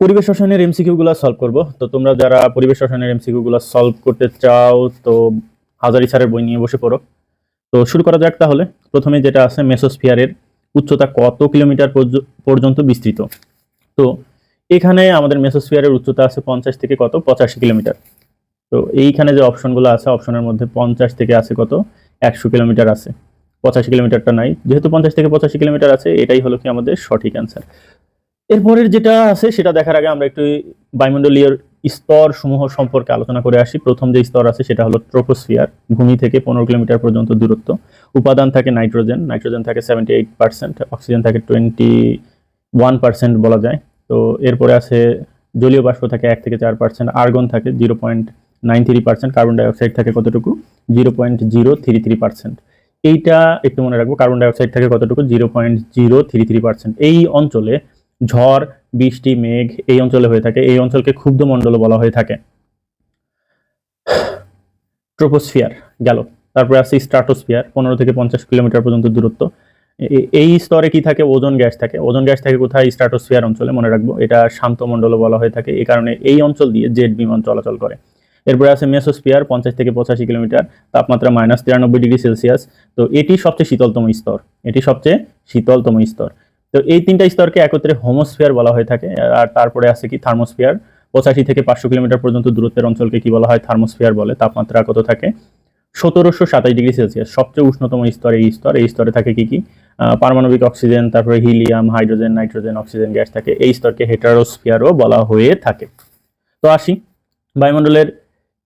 পরিবেশ রসায়নের এমসিকিউ গুলা সলভ করব। তো তোমরা যারা পরিবেশ রসায়নের এমসিকিউ গুলা সলভ করতে চাও তো হাজারি স্যারের বই নিয়ে বসে পড়ো। তো শুরু করা যাক তাহলে। প্রথমে যেটা আছে, মেসোস্ফিয়ারের উচ্চতা কত কিলোমিটার পর্যন্ত বিস্তৃত। তো এখানে আমাদের মেসোস্ফিয়ারের উচ্চতা আছে 50 থেকে কত 85 কিলোমিটার। তো এইখানে যে অপশনগুলো আছে, অপশনের মধ্যে 50 থেকে আছে কত 100 কিলোমিটার আছে, 85 কিলোমিটারটা নাই। যেহেতু 50 থেকে 85 কিলোমিটার আছে, এটাই হলো কি আমাদের সঠিক অ্যান্সার। এরপরের যেটা আছে সেটা দেখার আগে আমরা একটু বায়ুমণ্ডলীয় স্তর সমূহ সম্পর্কে আলোচনা করে আসি। প্রথম যে স্তর আছে সেটা হলো ট্রোপোস্ফিয়ার, ভূমি থেকে 15 কিলোমিটার পর্যন্ত দূরত্ব। উপাদান থাকে নাইট্রোজেন, নাইট্রোজেন থাকে 78%, অক্সিজেন থাকে 21% বলা যায়। তো এরপরে আছে জলীয় বাষ্প থাকে 1 থেকে 4%, আর্গন থাকে 0.93%, কার্বন ডাইঅক্সাইড থাকে কতটুকু 0.033%। এইটা একটু মনে রাখবো, কার্বন ডাইঅক্সাইড থাকে কতটুকু 0.033%। এই অঞ্চলে ঝড়, বৃষ্টি, মেঘ এই অঞ্চলে হয়ে থাকে। এই অঞ্চলকে ক্ষুব্ধ মণ্ডল বলা হয়ে থাকে। ট্রোপোস্ফিয়ার গেল। তারপরে আছে স্ট্রাটোস্ফিয়ার, 15 থেকে 50 কিলোমিটার পর্যন্ত দূরত্ব। এই স্তরে কি থাকে, ওজোন গ্যাস থাকে। ওজোন গ্যাস থাকে কোথায়, স্ট্রাটোস্ফিয়ার অঞ্চলে, মনে রাখবো। এটা শান্ত মণ্ডল বলা হয়ে থাকে, এই কারণে এই অঞ্চল দিয়ে জেট বিমান চলাচল করে। এরপরে আছে মেসোস্ফিয়ার, 50 থেকে 85 কিলোমিটার, তাপমাত্রা -93°C। তো এটি সবচেয়ে শীতলতম স্তর, এটি সবচেয়ে শীতলতম স্তর। তো এই তিনটা স্তরকে একত্রে হোমোস্ফিয়ার বলা হয়ে থাকে। আর তারপরে আছে কি থার্মোস্ফিয়ার, 85 থেকে 500 কিলোমিটার পর্যন্ত দূরত্বের অঞ্চলকে কি বলা হয়, থার্মোস্ফিয়ার বলে। তাপমাত্রা কত থাকে 1727°C। সবচেয়ে উষ্ণতম স্তর এই স্তর। এই স্তরে থাকে কি কি, পারমাণবিক অক্সিজেন, তারপরে helium, hydrogen, nitrogen, oxygen gas থাকে। এই স্তরকে হেটারোস্ফিয়ারও বলা হয়ে থাকে। তো আসি, বায়ুমণ্ডলের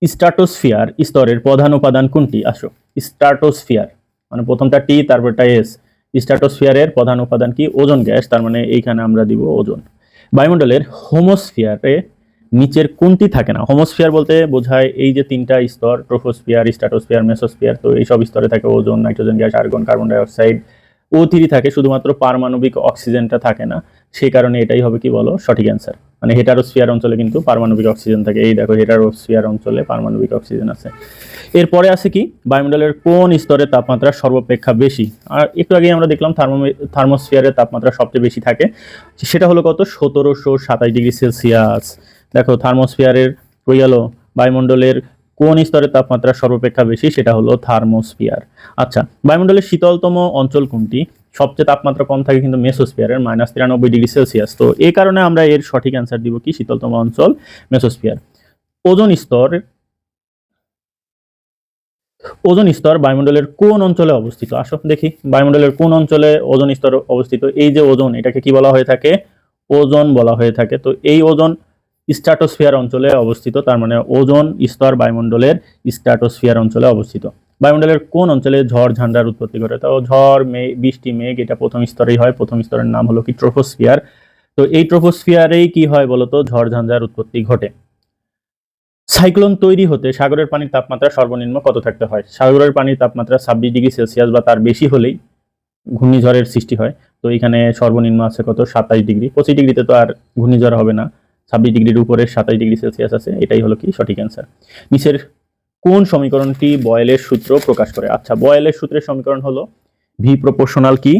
স্ট্রাটোস্ফিয়ার স্তরের প্রধান উপাদান কোনটি? আসো, স্ট্রাটোস্ফিয়ার মানে প্রথমটা টি তারপরটা এস। স্ট্রাটোস্ফিয়ারের প্রধান উপাদান কি, ওজোন গ্যাস, তার মানে এইখানে আমরা দিব ওজোন। বায়ুমণ্ডলের হোমোস্ফিয়ারে নিচের কোনটি থাকে না? হোমোস্ফিয়ার বলতে বোঝায় এই যে তিনটা স্তর, ট্রোপোস্ফিয়ার, স্ট্রাটোস্ফিয়ার, মেসোস্ফিয়ার। তো এইসব স্তরে থাকে ozone, nitrogen gas, argon, carbon dioxide, O3 থাকে, শুধুমাত্র পারমাণবিক অক্সিজেনটা থাকে না। সেই কারণে এটাই হবে কি বলো সঠিক অ্যান্সার। মানে হেটারোস্ফিয়ার অঞ্চলে কিন্তু পারমাণবিক অক্সিজেন থাকে। এই দেখো, হেটারোস্ফিয়ার অঞ্চলে পারমাণবিক অক্সিজেন আছে। এরপরে আছে কি, বায়ুমণ্ডলের কোন স্তরের তাপমাত্রা সর্বাপেক্ষা বেশি? আর একটু আগে আমরা দেখলাম থার্মোস্ফিয়ারের তাপমাত্রা সবচেয়ে বেশি থাকে, সেটা হলো কত 1727°C। দেখো, থার্মোস্ফিয়ারের ওই গেল, বায়ুমণ্ডলের কোন স্তরের তাপমাত্রা সর্বাপেক্ষা বেশি, সেটা হলো থার্মোস্ফিয়ার। আচ্ছা, বায়ুমণ্ডলের শীতলতম অঞ্চল কোনটি? সবচেয়ে তাপমাত্রা কম থাকে কিন্তু মেসোস্ফিয়ারের, -93°C। তো এই কারণে আমরা এর সঠিক অ্যান্সার দিব কি, শীতলতম অঞ্চল মেসোস্ফিয়ার। ওজোন স্তর, ওজোন স্তর বায়ুমণ্ডলের কোন অঞ্চলে অবস্থিত? আসো দেখি, বায়ুমণ্ডলের কোন অঞ্চলে ওজোন স্তর অবস্থিত। এই যে ওজোন, এটাকে কি বলা হয়ে থাকে, ওজোন বলা হয়ে থাকে। তো এই ওজোন স্ট্রাটোস্ফিয়ার অঞ্চলে অবস্থিত, তার মানে ওজোন স্তর বায়ুমণ্ডলের স্ট্রাটোস্ফিয়ার অঞ্চলে অবস্থিত। বায়ুমণ্ডলের কোন অঞ্চলে ঝড় ঝান্ডার উৎপত্তি ঘটে? তো ঝড়, বৃষ্টি, মেঘ এটা প্রথম স্তরেই হয়। প্রথম স্তরের নাম হলো কি, ট্রোপোস্ফিয়ার। তো এই ট্রোপোস্ফিয়ারেই কি হয় বলতো, ঝড় ঝান্ডার উৎপত্তি ঘটে। সাইক্লোন তৈরি হতে সাগরের পানির তাপমাত্রা সর্বনিম্ন কত থাকতে হয়? সাগরের পানির তাপমাত্রা 26°C বা তার বেশি হলেই ঘূর্ণিঝড়ের সৃষ্টি হয়। তো এখানে সর্বনিম্ন আছে কত 27°। 25°তে তো আর ঘূর্ণিঝড় হবে না, 26°-র উপরে 27°C আছে। এটাই হলো কি সঠিক অ্যান্সার। নিচের কোন সমীকরণটি বয়েলের সূত্র প্রকাশ করে? আচ্ছা, বয়েলের সূত্রের সমীকরণ হলো ভি প্রপোর্শনাল কি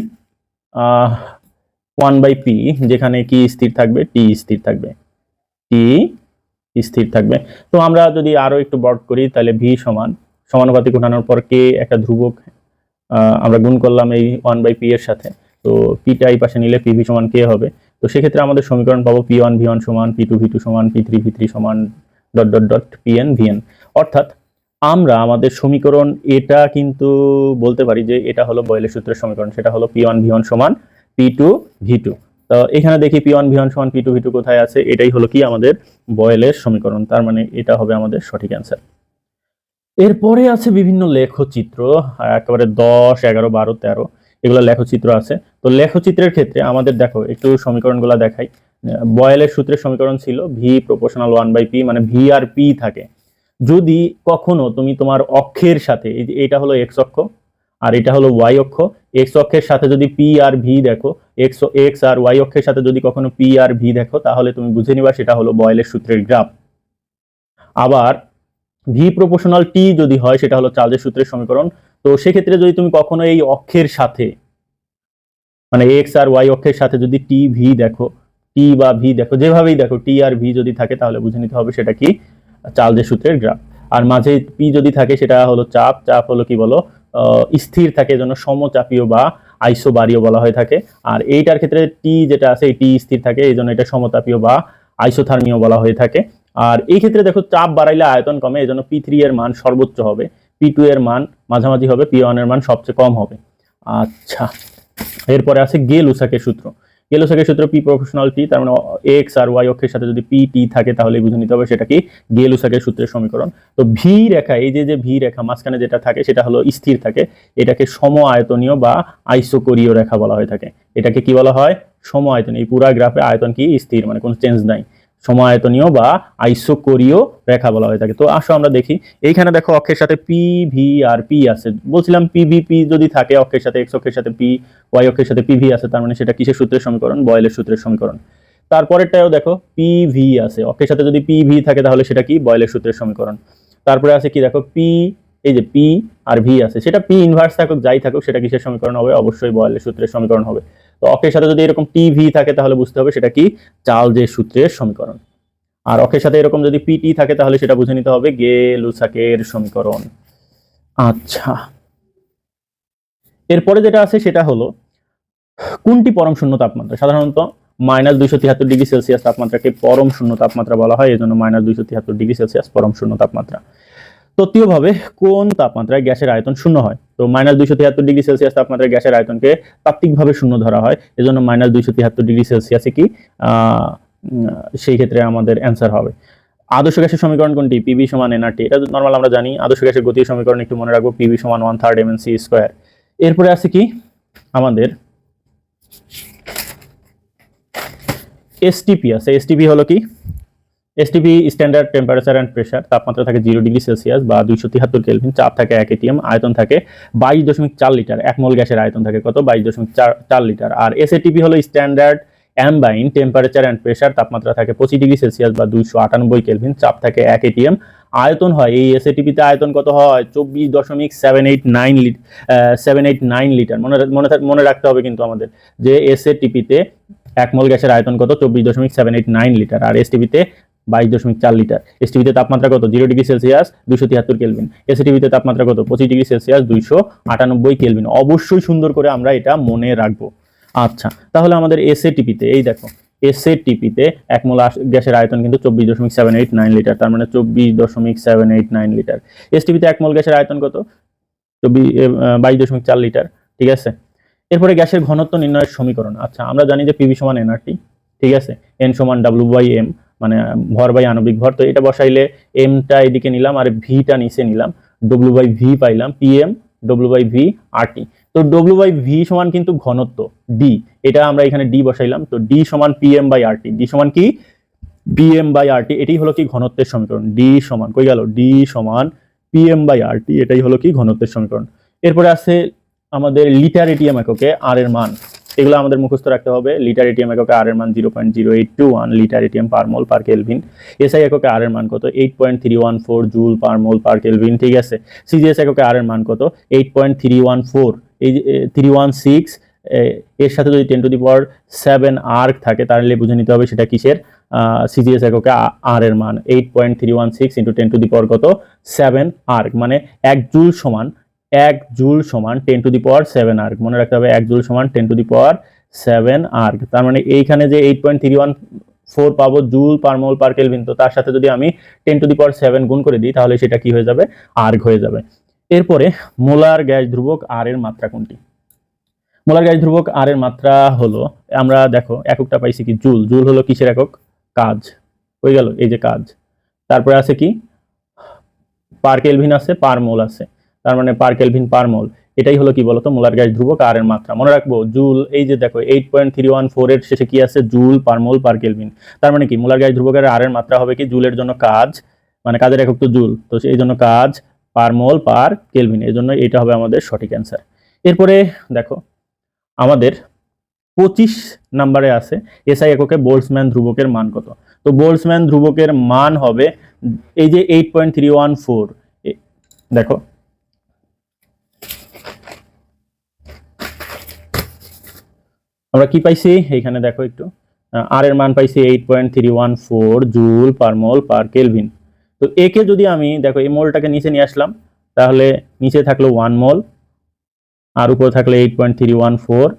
1/p, যেখানে কি স্থির থাকবে, টি স্থির থাকবে, টি স্থির থাকবে। তো আমরা যদি আরো একটু বড় করি, তাহলে ভি সমান সমানুপাতিক ঘটানোর পর কে একটা ধ্রুবক আমরা গুণ করলাম এই 1/p এর সাথে। তো পিটা এই পাশে নিলে পিভি সমান কে হবে। তো সেক্ষেত্রে আমাদের সমীকরণ পাবো p1 v1 সমান p2 v2 সমান p3 v3 সমান ... pn vn। অর্থাৎ আমরা আমাদের সমীকরণ এটা কিন্তু বলতে পারি যে এটা হলো বয়েলের সূত্রের সমীকরণ, সেটা হলো p1 v1 সমান p2 v2। তো এখানে দেখি p1 v1 সমান p2 v2 কোথায় আছে, এটাই হলো কি আমাদের বয়েলের সমীকরণ, তার মানে এটা হবে আমাদের সঠিক অ্যান্সার। এরপরে আছে বিভিন্ন লেখচিত্র, একেবারে 10, 11, 12, 13 এগুলো লেখচিত্র আছে। তো লেখচিত্রের ক্ষেত্রে আমাদের দেখো একটু সমীকরণগুলো দেখাই। বয়েলের সূত্রের সমীকরণ ছিল ভি প্রপোর্শনাল 1/p, মানে ভি আর পি থাকে। যদি কখনো তুমি তোমার অক্ষের সাথে, এটা হলো এক্স অক্ষ আর এটা হলো ওয়াই অক্ষ, এক্স অক্ষের সাথে যদি পি আর ভি দেখো, এক্স আর ওয়াই অক্ষের সাথে যদি কখনো পি আর ভি দেখো, তাহলে তুমি বুঝে নিবা সেটা হলো বয়েলের সূত্রের গ্রাফ। আবার ভি প্রপোর্শনাল টি যদি হয়, সেটা হলো চার্লসের সূত্রের সমীকরণ। তো সেক্ষেত্রে যদি তুমি কখনো এই অক্ষের সাথে, মানে এক্স আর ওয়াই অক্ষের সাথে যদি টি ভি দেখো, টি বা ভি দেখো, যেভাবেই দেখো টি আর ভি যদি থাকে তাহলে বুঝে নিতে হবে সেটা কি চার্লসের সূত্রের গ্রাফ। আর মাঝে পি যদি থাকে সেটা হলো চাপ, চাপ হলো কি বলো স্থির থাকে, এজন্য সমচাপীয় বা আইসোবারীয় বলা হয়ে থাকে। আর এইটার ক্ষেত্রে টি যেটা আছে এই টি স্থির থাকে, এই জন্য এটা সমতাপীয় বা আইসোথার্মীয় বলা হয়ে থাকে। আর এই ক্ষেত্রে দেখো চাপ বাড়াইলে আয়তন কমে, এই জন্য পি3 এর মান সর্বোচ্চ হবে, পি2 এর মান মাঝামাঝি হবে, পি1 এর মান সবচেয়ে কম হবে। আচ্ছা, এরপরে আছে গে লুসাকের সূত্র। গে লুসাকের সূত্র পি প্রপোর্শনাল টি, তার মানে এক্স আর ওয়াই অক্ষের সাথে যদি পি টি থাকে তাহলে বুঝে নিতে হবে সেটা কি গে লুসাকের সূত্রের সমীকরণ। তো ভি রেখা, এই যে ভি রেখা মাঝখানে যেটা থাকে সেটা হলো স্থির থাকে, এটাকে সম আয়তনীয় বা আইসোকোরীয় রেখা বলা হয়ে থাকে। এটাকে কি বলা হয়? সম আয়তনীয়। এই পুরা গ্রাফে আয়তন কি স্থির, মানে কোনো চেঞ্জ নাই, সমায়তনীয় বা আইসোকোরীয় রেখা বলা হয়ে থাকে। তো আসো আমরা দেখি, এইখানে দেখো অক্ষের সাথে পি ভি আর পি আছে, বলছিলাম পি ভি পি যদি থাকে অক্ষের সাথে, এক্স অক্ষের সাথে পি, ওয়াই অক্ষের সাথে পি ভি আছে, তার মানে সেটা কিসের সূত্রের সমীকরণ? বয়েলের সূত্রের সমীকরণ। তারপরেরটাও দেখো পি ভি আছে, অক্ষের সাথে যদি পি ভি থাকে তাহলে সেটা কি বয়েলের সূত্রের সমীকরণ। তারপরে আছে কি দেখো পি, এই যে পি আর ভি আছে, সেটা পি ইনভার্স থাকুক যাই থাকুক সেটা কিসের সমীকরণ হবে? অবশ্যই বয়েলের সূত্রের সমীকরণ হবে। তো অক্ষের সাথে যদি এরকম টি ভি থাকে তাহলে বুঝতে হবে সেটা কি চার্লসের সূত্রের সমীকরণ। আর অক্ষের সাথে এরকম যদি পিটি থাকে তাহলে সেটা বুঝে নিতে হবে গে লুসাকের সমীকরণ। আচ্ছা, এরপরে যেটা আছে সেটা হলো কোনটি পরম শূন্য তাপমাত্রা? সাধারণত -273°C তাপমাত্রাকে পরম শূন্য তাপমাত্রা বলা হয়, এই জন্য -273°C পরম শূন্য তাপমাত্রা। তত্ত্বীয়ভাবে কোন তাপমাত্রায় গ্যাসের আয়তন শূন্য হয়? তো -273°C তাপমাত্রায় গ্যাসের আয়তনকে তাত্ত্বিকভাবে শূন্য ধরা হয়, এজন্য -273°C কি সেই ক্ষেত্রে আমাদের অ্যান্সার হবে। আদর্শ গ্যাসের সমীকরণ কোনটি? পিবি সমান এনআরটি, এটা নর্মাল আমরা জানি। আদর্শ গ্যাসের গতীয় সমীকরণ একটু মনে রাখবো, পিবি সমান 1/3 mc²। এরপরে আছে কি আমাদের এসটিপি আছে। এসটিপি হলো কি? STP standard temperature and pressure, তাপমাত্রা থাকে 0°C বা 273 কেলভিন, চাপ থাকে 1 atm, আয়তন থাকে 22.4 লিটার। 1 মোল গ্যাসের আয়তন থাকে কত? 22.4 লিটার। আর এসএটিপি হলো স্ট্যান্ডার্ড অ্যাম্বাইন টেম্পারেচার অ্যান্ড প্রেসার, তাপমাত্রা থাকে 25°C বা 298 কেলভিন, চাপ থাকে 1 atm, আয়তন হয় এই এসএটিপিতে আয়তন কত হয়? 24.789 লিটার। মনে রাখতে হবে কিন্তু আমাদের যে এসএটিপিতে 1 মোল গ্যাসের আয়তন কত? 24.789 লিটার। আর এসটিপিতে 22.4 লিটার। এসটিপিতে তাপমাত্রা কত? 0°C 273 kelvin. এসটিপিতে তাপমাত্রা কত? 25°C 298 kelvin. অবশ্যই সুন্দর করে আমরা এটা মনে রাখবো। আচ্ছা, তাহলে আমাদের এসএটিপিতে এই দেখো, এসএটিপিতে 1 মোল গ্যাসের আয়তন কিন্তু 24.789 লিটার, তার মানে 24.789 লিটার। এসটিপিতে 1 মোল গ্যাসের আয়তন কত? 22.4 লিটার। ঠিক আছে, এরপরে গ্যাসের ঘনত্ব নির্ণয়ের সমীকরণ। আচ্ছা, আমরা জানি যে পিভি সমান এনআরটি, ঠিক আছে, এন সমান ডাব্লিউ/এম, মানে ভর বাই আণবিক ভর। তো এটা বসাইলে এমটা এদিকে নিলাম আর ভিটা নিচে নিলাম, ডব্লিউ/ভি পাইলাম, পিএম ডব্লিউ/ভি আরটি। তো ডব্লিউ/ভি সমান কিন্তু ঘনত্ব ডি, এটা আমরা এখানে ডি বসাইলাম। তো ডি সমান পিএম/আরটি, ডি সমান কি পিএম/আরটি, এটাই হলো কি ঘনত্বের সমীকরণ। ডি সমান কই গেল? ডি সমান পিএম/আরটি, এটাই হলো কি ঘনত্বের সমীকরণ। এরপরে আছে আমাদের লিটার এটিএম এককে আর এর মান, এগুলো আমাদের মুখস্থ রাখতে হবে। লিটার এটিএম এককে আর এর মান 0.0821 লিটার এটিএম পার মোল পার কেলভিন। এসআই এককে আর এর মান কত? 8.314 জুল পার মোল পার কেলভিন। ঠিক আছে, সিজিএস এককে আর এর মান কত? 8.314, এই 316, এর সাথে যদি 10⁻7 আর্ক থাকে তাহলে বুঝে নিতে হবে সেটা কিসের সিজিএস এককে আর এর মান 8.316 ইন্টু 10⁻7 কত? 7 আর্ক, মানে 1 জুল সমান 10⁻7 আর্ক। মনে রাখতে হবে 1 জুল সমান 10⁻7 আর্ক। তার মানে এইখানে যে 8.314 পাবো জুল পার মোল পার কেলভিন, তো তার সাথে যদি আমি 10⁻7 গুণ করে দিই তাহলে সেটা কি হয়ে যাবে? আর্ক হয়ে যাবে। এরপরে মোলার গ্যাস ধ্রুবক আর এর মাত্রা কোনটি? মোলার গ্যাস ধ্রুবক আর এর মাত্রা হলো, আমরা দেখো এককটা পাইছি কি জুল। জুল হলো কিসের একক? কাজ। হয়ে গেল, এই যে কাজ। তারপরে আছে কি পার কেলভিন আছে, পার মোল আছে, তার মানে পার কেলভিন পার মোল। এটাই হলো কি বলতো মোলার গ্যাস ধ্রুবক আর এর মাত্রা। মনে রাখবো জুল, এই যে দেখো 8.314 এর শেষে কি আছে? জুল পার মোল পার কেলভিন। তার মানে কি মোলার গ্যাস ধ্রুবকের আর এর মাত্রা হবে কি জুলের জন্য কাজ, মানে কাজের একক তো জুল, তো এই জন্য কাজ পার মোল পার কেলভিন, এই জন্য এটা হবে আমাদের সঠিক অ্যান্সার। এরপরে দেখো আমাদের 25 নম্বরে আছে এসআই এককে বোল্টজম্যান ধ্রুবকের মান কত? তো বোল্টজম্যান ধ্রুবকের মান হবে এই যে 8.314। দেখো আমরা কি পাইছি এইখানে, দেখো একটু আর এর মান পাইছি 8.314 জুল পার মোল পার কেলভিন। তো একে যদি আমি দেখো এই মোলটাকে নিচে নিয়ে আসলাম, তাহলে নিচে থাকলো 1 মোল আর উপরে থাকলো 8.314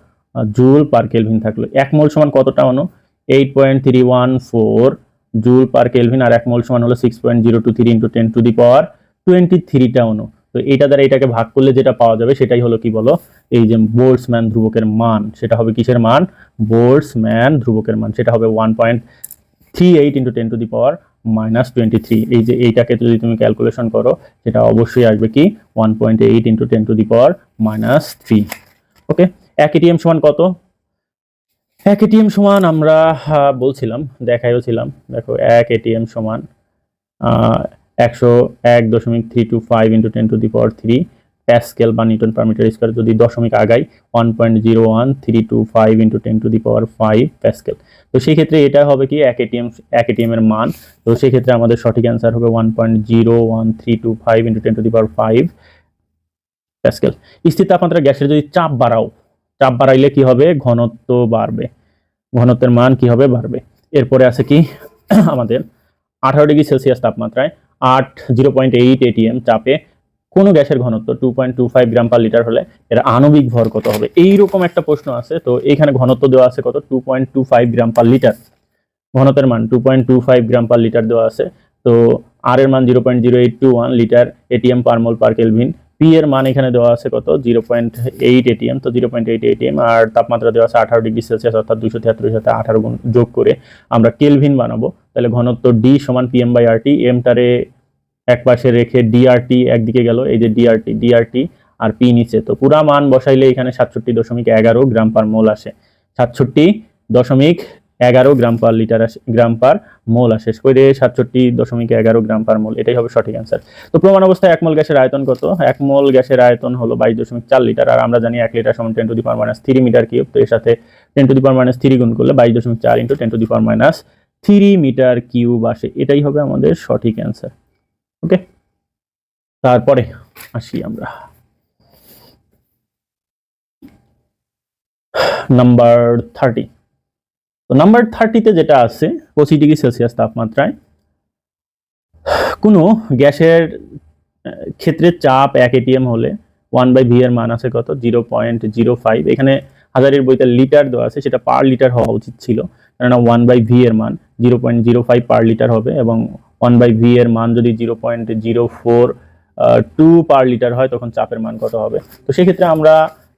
জুল পার কেলভিন থাকলো। 1 মোল সমান কতটা অনু? 8.314 জুল পার কেলভিন, আর 1 মোল সমান হলো 6.023 ইন্টু 10 টু দি পাওয়ার 23টা অনু। তো এইটা দ্বারা এটাকে ভাগ করলে যেটা পাওয়া যাবে সেটাই হলো কি বলো, এই যে বোল্টজম্যান ধ্রুবকের মান। সেটা হবে কিসের মান? বোল্টজম্যান ধ্রুবকের মান। সেটা হবে 1.38 ইন্টু 10 টু দি পাওয়ার -23। এই যে এইটাকে যদি তুমি ক্যালকুলেশন করো সেটা অবশ্যই আসবে কি 1.8 into 10 to the power -3। Okay, 1 ATM সমান কত? 1 এটিএম সমান আমরা বলছিলাম, দেখাইও ছিলাম। দেখো 1 এটিএম সমান 101.325 into 10 to the power 3 Pascal বা নিউটন পার মিটার স্কয়ার। যদি দশমিক আগাই 1.01325 into 10 to the power 5 Pascal. তো সেই ক্ষেত্রে এটা হবে কি 1 এটিএম এর মান। তো সেই ক্ষেত্রে আমাদের সঠিক অ্যান্সার হবে 1.01325 into 10 to the power 5 Pascal. স্থির তাপমাত্রা গ্যাসের যদি চাপ বাড়াও, চাপ বাড়াইলে কি হবে? ঘনত্ব বাড়বে, ঘনত্বের মান কি হবে? বাড়বে। এরপরে আছে কি আমাদের 18 ডিগ্রি সেলসিয়াস তাপমাত্রায় 0.8 এটিএম চাপে কোনো গ্যাসের ঘনত্ব 2.25 গ্রাম পার লিটার হলে এর আণবিক ভর কত হবে? এইরকম একটা প্রশ্ন আছে। তো এখানে ঘনত্ব দেওয়া আছে কত? 2.25 গ্রাম পার লিটার। ঘনত্বের মান 2.25 গ্রাম পার লিটার দেওয়া আছে। তো আর এর মান 0.0821 লিটার এটিএম পার মোল পার কেলভিন। পি এর মান এখানে দেওয়া আছে কত? 0.8 এটিএম। তো 0.8 এটিএম আর তাপমাত্রা দেওয়া আছে 18 ডিগ্রি সেলসিয়াস, অর্থাৎ 273 সাথে 18 গুণ যোগ করে আমরা কেলভিন বানাবো। তাহলে ঘনত্ব ডি সমান পিএম বাই আরটি। এমটারে এক পাশে রেখে ডিআরটি একদিকে গেল, এই যে ডিআরটি আর পি নিচে। তো পুরা মান বসাইলে এখানে 67.11 গ্রাম পার মোল আসে। 67.11 গ্রাম পার লিটার আসে, গ্রাম পার মোল আসে। শেষ করে 67.11 গ্রাম পার মোল, এটাই হবে সঠিক অ্যান্সার। তো প্রমাণ অবস্থায় 1 মোল গ্যাসের আয়তন কত? 1 মোল গ্যাসের আয়তন হলো 22.4 লিটার। আর আমরা জানি 1 লিটার সমান 10 to the power -3 metre cube. তো এর সাথে 10 টু দি পাওয়ার -3 গুণ করলে 22.4 into 10 to the power -3 metre cube আসে। এটাই হবে আমাদের সঠিক অ্যান্সার। ওকে, তারপরে আসি আমরা নাম্বার 30। তো নাম্বার 30তে যেটা আছে 25 ডিগ্রি সেলসিয়াস তাপমাত্রায় কোনো গ্যাসের ক্ষেত্রে চাপ 1 এটিএম হলে 1/v এর মান আছে কত? 0.05। এখানে হাজারের বইতে লিটার দেওয়া আছে, সেটা পার লিটার হওয়া উচিত ছিল, কেননা 1/v এর মান 0.05 পার লিটার হবে, এবং 1/v এর মান যদি 0.042 পার লিটার হয় তখন চাপের মান কত হবে? তো সেক্ষেত্রে আমরা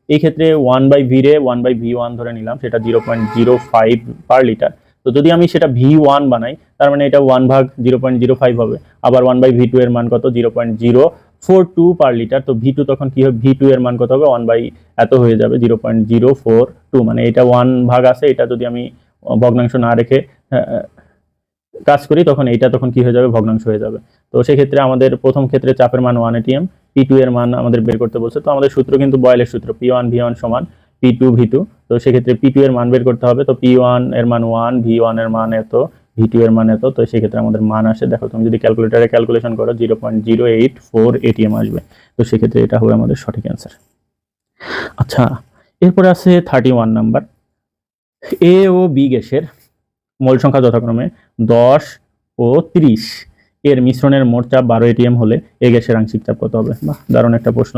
এই ক্ষেত্রে 1/v রে 1/v1 ধরে নিলাম, সেটা 0.05 পার লিটার। তো যদি আমি সেটা v1 বানাই, তার মানে এটা 1 ভাগ 0.05 হবে। আবার 1/v2 এর মান কত? 0.042 পার লিটার। তো v2 তখন কি হবে? v2 এর মান কত হবে? 1 এত হয়ে যাবে 0.042। মানে এটা 1 ভাগ আছে, এটা যদি আমি ভগ্নাংশ না রেখে কাজ করি তখন এইটা তখন কি হয়ে যাবে? ভগ্নাংশ হয়ে যাবে। তো সেক্ষেত্রে আমাদের প্রথম ক্ষেত্রে চাপের মান 1 এটিএম, P2 এর মান আমাদের বের করতে বলছে। তো আমাদের সূত্র কিন্তু বয়েলের সূত্র, P1 V1 সমান P2 V2। তো সেক্ষেত্রে P2 এর মান বের করতে হবে। তো P1 এর মান 1, V1 এর মান এত, V2 এর মান এত। তো সেক্ষেত্রে আমাদের মান আসে, দেখো তুমি যদি ক্যালকুলেটরে ক্যালকুলেশন করো 0.084 এটিএম আসবে। তো সেক্ষেত্রে এটা হবে আমাদের সঠিক অ্যান্সার। আচ্ছা, এরপরে আছে 31 নাম্বার। এ ও বি গ্যাসের মোল সংখ্যা যথাক্রমে 10 ও 30 এর মিশ্রণের মোট চাপ 12 এটিএম হলে এ গ্যাসের আংশিক চাপ কত হবে? বাহ, দারুণ একটা প্রশ্ন।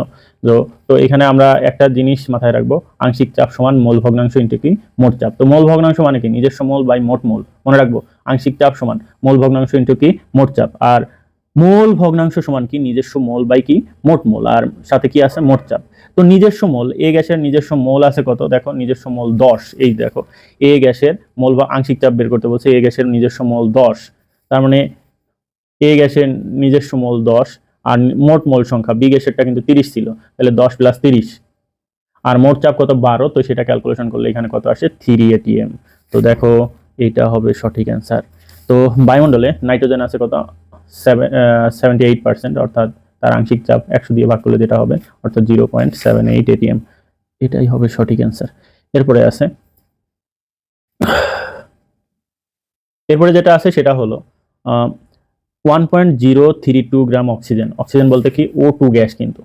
তো এখানে আমরা একটা জিনিস মাথায় রাখবো, আংশিক চাপ সমান মোল ভগ্নাংশ ইন্টু কি মোট চাপ। তো মোল ভগ্নাংশ মানে কি? নিজস্ব মোল বাই মোট মোল। মনে রাখবো আংশিক চাপ সমান মোল ভগ্নাংশ ইন্টু কি মোট চাপ, আর মোল ভগ্নাংশ সমান কি? নিজস্ব মোল বাই কি মোট মোল, আর সাথে কি আছে? মোট চাপ। তো নিজস্ব মোল, এ গ্যাসের নিজস্ব মোল আছে কত? দেখো নিজস্ব মোল 10। এই দেখো এ গ্যাসের মোল বা আংশিক চাপ বের করতে বলছে, এ গ্যাসের নিজস্ব মোল 10। তার মানে এ গ্যাসের নিজস্ব মোল 10, আর মোট মোল সংখ্যা বি গ্যাসেরটা কিন্তু 30 ছিল, তাহলে 10 + 30, আর মোট চাপ কত? 12। তো সেটা ক্যালকুলেশন করলে এখানে কত আসে? 3 এটিএম। তো দেখো এটা হবে সঠিক অ্যান্সার। তো বায়ুমণ্ডলে নাইট্রোজেন আছে কত? 78%, অর্থাৎ তার আংশিক চাপ 100 দিয়ে ভাগ করলে যেটা হবে, অর্থাৎ 0.78 এটিএম। এটাই হবে সঠিক অ্যান্সার। এরপরে যেটা আছে সেটা হলো 1.032 গ্রাম অক্সিজেন। অক্সিজেন বলতে কি? O2 গ্যাস কিন্তু।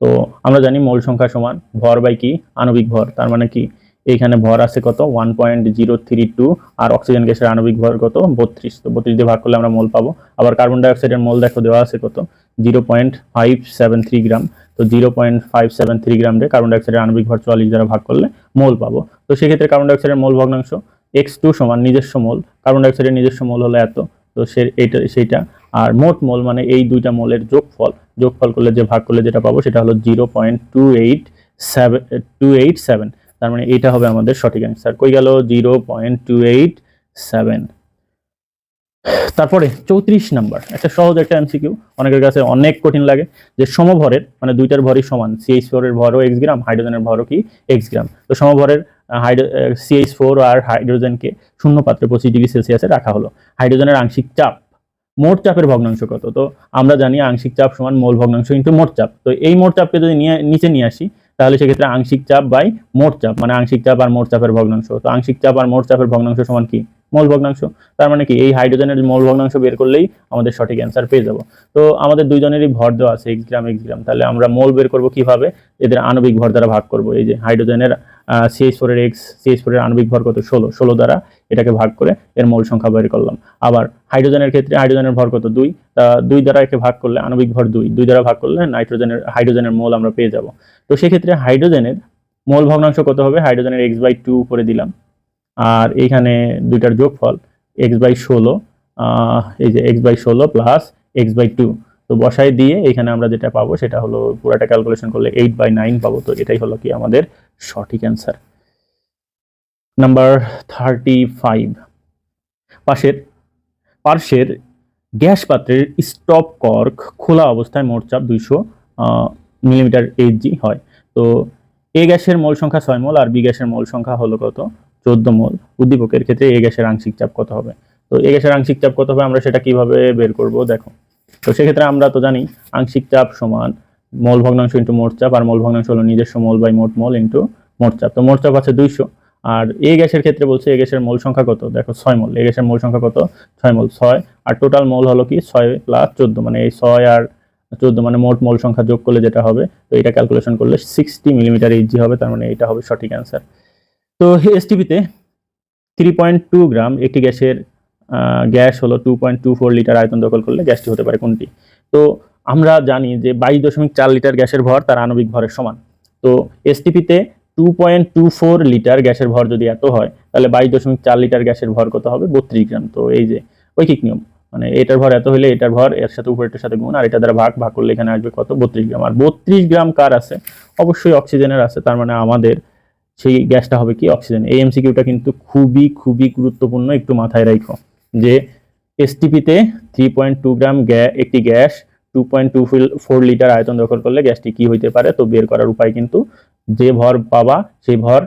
তো আমরা জানি মোল সংখ্যা সমান ভর বাই কি আণবিক ভর। তার মানে কি এইখানে ভর আছে কত 1.032, আর অক্সিজেন গ্যাসের আণবিক ভর কত 32। তো 32 দিয়ে ভাগ করলে আমরা মোল পাবো। আবার কার্বন ডাইঅক্সাইডের মোল দেখো দেওয়া আছে কত 0.573 গ্রাম। তো 0.573 গ্রাম দিয়ে কার্বন ডাইঅক্সাইডের আণবিক ভর 44 দ্বারা ভাগ করলে মোল পাবো। তো সেক্ষেত্রে কার্বন ডাইঅক্সাইডের মোল ভগ্নাংশ x2 সমান নিজস্ব মোল, কার্বন ডাইঅক্সাইডের নিজস্ব মোল হলো এত, তো সেইটা। আর মোট মোল মানে এই দুইটা মোলের যোগফল করলে যে ভাগ করলে যেটা পাবো সেটা হলো 0.287। তার মানে এটা হবে আমাদের সঠিক অ্যান্সার। কই গেল 0.287। তারপরে 34 নাম্বার, একটা সহজ একটা এমসিকিউ, অনেকের কাছে অনেক কঠিন লাগে, যে সমভরের মানে দুইটার ভরই সমান, CH4 এর ভরও x গ্রাম, হাইড্রোজেনের ভরও কি x গ্রাম। তো সমভরের CH4 আর হাইড্রোজেনকে শূন্য পাত্রে 25°C রাখা হলো। হাইড্রোজেনের আংশিক চাপ মোট চাপের ভগ্নাংশ কত? তো আমরা জানি আংশিক চাপ সমান মোল ভগ্নাংশ ইনটু মোট চাপ। তো এই মোট চাপকে যদি নিচে নিয়ে আসি তাহলে সেক্ষেত্রে আংশিক চাপ বাই মোট চাপ মানে আংশিক চাপ আর মোট চাপের ভগ্নাংশ। তো আংশিক চাপ আর মোট চাপের ভগ্নাংশ সমান কি মোল ভগ্নাংশ। তার মানে কি এই হাইড্রোজেনের মোল ভগ্নাংশ বের করলেই আমাদের সঠিক অ্যান্সার পেয়ে যাব। তো আমাদের দুইজনেরই ভর দেওয়া আছে x গ্রাম। তাহলে আমরা মোল বের করব কিভাবে? এদের আণবিক ভর দ্বারা ভাগ করব। এই যে হাইড্রোজেনের CH4 এর CH4 এর আণবিক ভর কত 16 দ্বারা এটাকে ভাগ করে এর মোল সংখ্যা বের করলাম। আবার হাইড্রোজেনের ক্ষেত্রে হাইড্রোজেনের ভর কত 2, 2 দ্বারা একে ভাগ করলে আণবিক ভর 2 দ্বারা ভাগ করলে হাইড্রোজেনের মোল আমরা পেয়ে যাব। তো সেক্ষেত্রে হাইড্রোজেনের মোল ভগ্নাংশ কত হবে? হাইড্রোজেনের x/2 উপরে দিলাম, আর এইখানে দুইটার যোগফল x/16, এই যে x/16 প্লাস x/2। তো বসাই দিয়ে এখানে আমরা যেটা পাবো সেটা হলো পুরাটা ক্যালকুলেশন করলে 8/9 পাবো। তো এটাই হলো কি আমাদের সঠিক অ্যান্সার। নাম্বার 35, পার্শ্বের গ্যাস পাত্রের স্টপ কর্ক খোলা অবস্থায় মোট চাপ 200 মিলিমিটার Hg হয়। তো এ গ্যাসের মোল সংখ্যা 6 মোল আর বি গ্যাসের মোল সংখ্যা হলো কত 14 মোল। উদ্দীপকের ক্ষেত্রে এ গ্যাসের আংশিক চাপ কত হবে? তো এ গ্যাসের আংশিক চাপ কত হবে আমরা সেটা কিভাবে বের করব দেখো। তো সেক্ষেত্রে আমরা তো জানি আংশিক চাপ সমান মোল ভগ্নাংশ ইন্টু মোট চাপ, আর মোল ভগ্নাংশ হলো নিজস্ব মোল বাই মোট মোল ইন্টু মোট চাপ। তো মোট চাপ আছে 200, আর এ গ্যাসের ক্ষেত্রে বলছে এ গ্যাসের মোল সংখ্যা কত দেখো 6 মোল। এ গ্যাসের মোল সংখ্যা কত 6 মোল, 6 আর টোটাল মোল হলো কি 6 প্লাস 14, মানে এই 6 আর 14 মানে মোট মোল সংখ্যা যোগ করলে যেটা হবে, তো এটা ক্যালকুলেশন করলে 60 মিলিমিটার Hg হবে। তার মানে এটা হবে সঠিক অ্যান্সার। তো এসটিপিতে 3.2 গ্রাম একটি গ্যাস হলো 2.24 লিটার আয়তন দখল করলে গ্যাসটি হতে পারে কোনটি? তো আমরা জানি যে 22.4 লিটার গ্যাসের ভর তার আণবিক ভরের সমান। তো এসটিপিতে 2.24 লিটার গ্যাসের ভর যদি এত হয় তাহলে 22.4 লিটার গ্যাসের ভর কত হবে 32 গ্রাম। তো এই যে ঐকিক নিয়ম, মানে এটার ভর এত হলে এটার ভর এর সাথে উপরেরটার সাথে গুণ, আর এটা দ্বারা ভাগ করলে এখানে আসবে কত 32 গ্রাম। আর 32 গ্রাম কার আছে? অবশ্যই অক্সিজেনের আছে। তার মানে আমাদের সেই গ্যাসটা হবে কি অক্সিজেন। এই এমসিকিউটা কিন্তু খুবই খুবই গুরুত্বপূর্ণ, একটু মাথায় রাখো যে এসটিপিতে 3.2 গ্রাম একটি গ্যাস 2.24 লিটার আয়তন দখল করলে গ্যাসটি কি হইতে পারে। তো বের করার উপায় কিন্তু যে ভর পাবা সেই ভর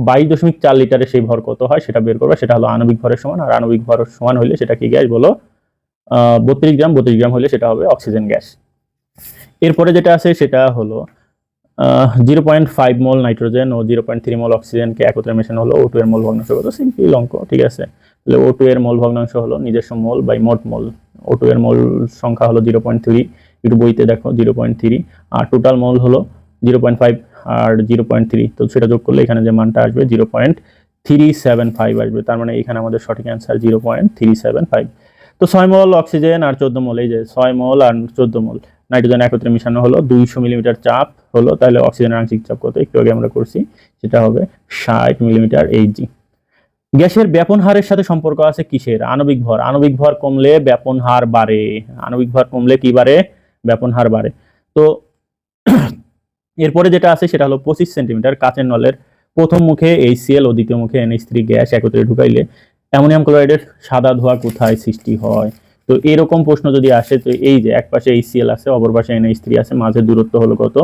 22.4 লিটারে সেই ভর কত হয় সেটা বের করবে, সেটা হলো আণবিক ভরের সমান। আর আণবিক ভরের সমান হলে সেটা কি গ্যাস বলো 32 গ্রাম। 32 গ্রাম হলে সেটা হবে অক্সিজেন গ্যাস। এরপরে যেটা আছে সেটা হলো 0.5 মোল নাইট্রোজেন ও 0.3 মোল অক্সিজেনকে একত্রে মেশানো হলো O2 এর মোল ভগ্নাংশ কত? সিম্পল অঙ্ক, ঠিক আছে। তাহলে O2 এর মোল ভগ্নাংশ হলো নিজস্ব মোল বাই মোট মোল। O2 এর মোল সংখ্যা হলো 0.3, একটু বইতে দেখো 0.3, আর টোটাল মোল হলো 0.5 আর 0.3। তো সেটা যোগ করলে এখানে যে মানটা আসবে 0.375 আসবে। তার মানে এখানে আমাদের সঠিক অ্যান্সার 0.375। তো 6 মোল অক্সিজেন আর 14 মোল, এই যে 6 মোল আর 14 মোল নাইট্রোজেন একত্রে মিশানো হলো 200 মিলিমিটার চাপ হলো। তাহলে অক্সিজেনের আংশিক চাপ কত? একটু আগে আমরা করছি, সেটা হবে 60 মিলিমিটার Hg। গ্যাসের ব্যাপন হারের সাথে সম্পর্ক আছে কিসের? আণবিক ভর। আণবিক ভর কমলে ব্যাপন হার বাড়ে। আণবিক ভর কমলে কি বাড়ে? ব্যাপন হার বাড়ে। তো এরপরে যেটা আছে সেটা হলো 25 সেন্টিমিটার কাচের নলের প্রথম মুখে HCl ও দ্বিতীয় মুখে NH3 গ্যাস একত্রে ঢুকাইলে অ্যামোনিয়াম ক্লোরাইডের সাদা ধোঁয়া কোথায় সৃষ্টি হয়? তো এরকম প্রশ্ন যদি আসে, তো এই যে এক পাশে HCl আছে, অপর পাশে NH3 আছে, মাঝে দূরত্ব হলো কত